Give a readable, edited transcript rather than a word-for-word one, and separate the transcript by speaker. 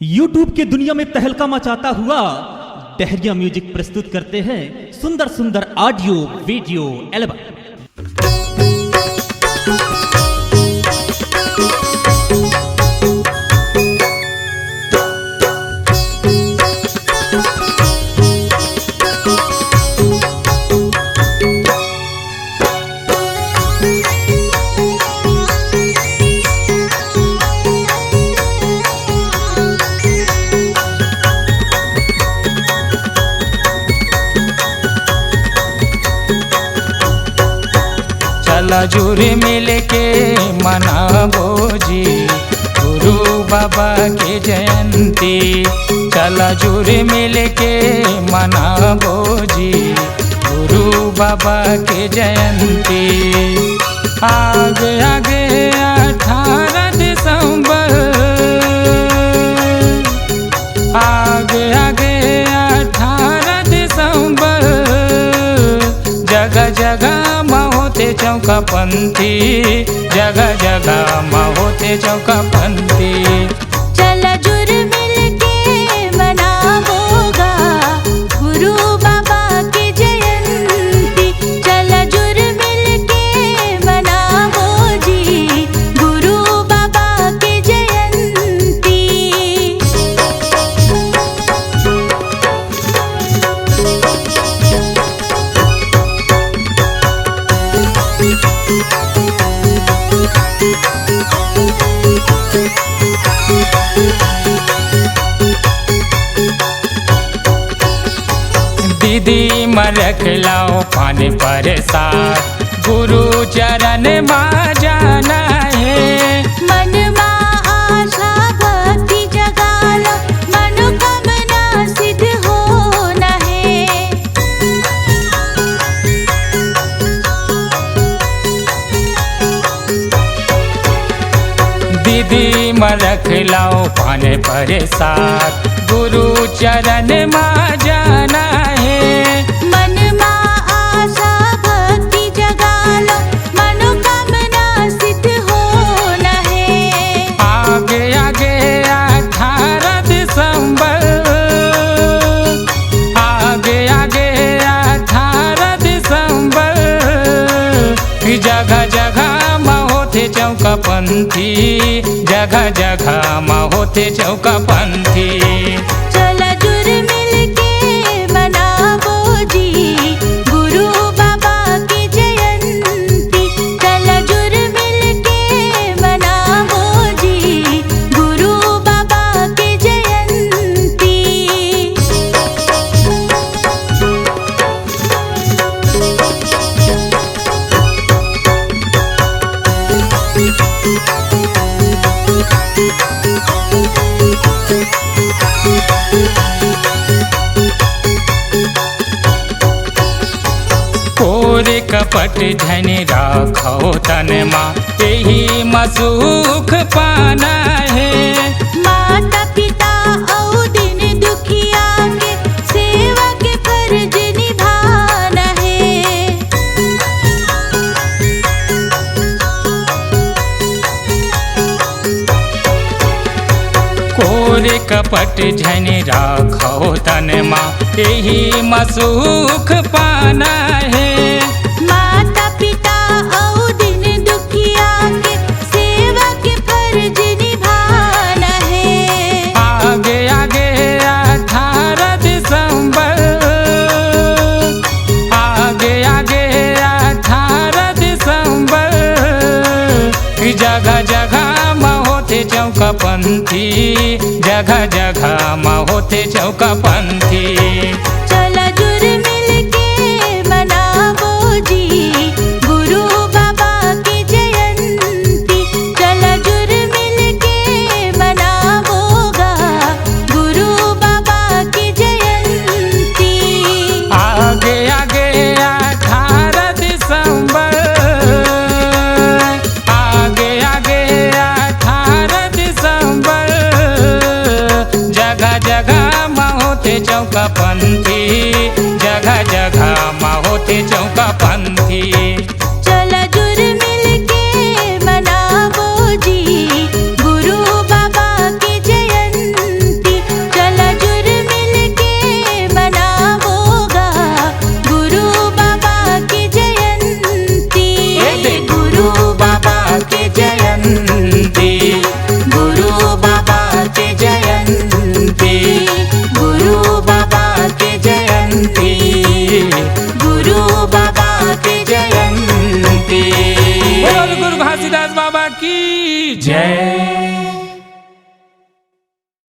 Speaker 1: YouTube के दुनिया में तहलका मचाता हुआ डहरिया म्यूजिक प्रस्तुत करते हैं सुंदर सुंदर ऑडियो वीडियो एल्बम।
Speaker 2: चला जुरी मिल के मनाबो जी गुरु बाबा की जयंती। चला जुरी मिल के मनाबो जी गुरु बाबा की जयंती। आगे आगे 18 दिसंबर, आगे आगे 18 दिसंबर, जगह जगह होते चौका पंथी, जगह जगह माँ होते चौका पंथी।
Speaker 3: चला जुर मिल के मनावोगा गुरु बाबा की जयंती। चला जुर मिल के मनावो जी गुरु बाबा की जयंती।
Speaker 2: दीदी मरख लाओ पानी प्रसाद, गुरु चरण माँ जाना है।
Speaker 3: मन माँ आशा भक्ति जगालो, मनोकामना सिद्ध होना है।
Speaker 2: दीदी मरख लाओ पानी प्रसाद, गुरु चरण माँ जाना है।
Speaker 3: मन माँ आशा भक्ति जगालो, मनोकामना सिद्ध होना है।
Speaker 2: आगे आगे 18 दिसंबर, आगे आगे 18 दिसंबर, जगह जगह माँ होते चौका पंथी, जगह जगह माँ होते चौका पंथी।
Speaker 3: चला जुर मिल के मनावो जी गुरु बाबा की जयंती। चला जुर मिल के मनावो जी गुरु बाबा की जयंती।
Speaker 2: कोरे कपट धन राखो तन माँ, यही मसूख पाना है।
Speaker 3: माता पिता और दिन दुखिया के सेवा के फर्ज निभाना है।
Speaker 2: कोरे कपट धन राखो तन माँ, यही मसूख पाना है।
Speaker 3: माता पिता और दिन दुखिया के सेवा के फर्ज निभाना है।
Speaker 2: आगे आगे 18 दिसंबर, आगे आगे 18 दिसंबर, जगह जगह माँ होते चौका पंथी, जगह जगह माँ होते चौका पंथी।
Speaker 3: चला जुर मिल के मनावो जी गुरु बाबा की जयंती। चला जुर मिल के मनावोगा गुरु बाबा की जयंती।
Speaker 2: आगे आगे 18 दिसंबर, आगे आगे 18 दिसंबर, जगह जगह माँ होते चौका पंथी, जगह जगह माँ होते चौका पंथी।
Speaker 3: चला जुर मिल के मनावो जी गुरु बाबा की जयंती।
Speaker 2: की जय।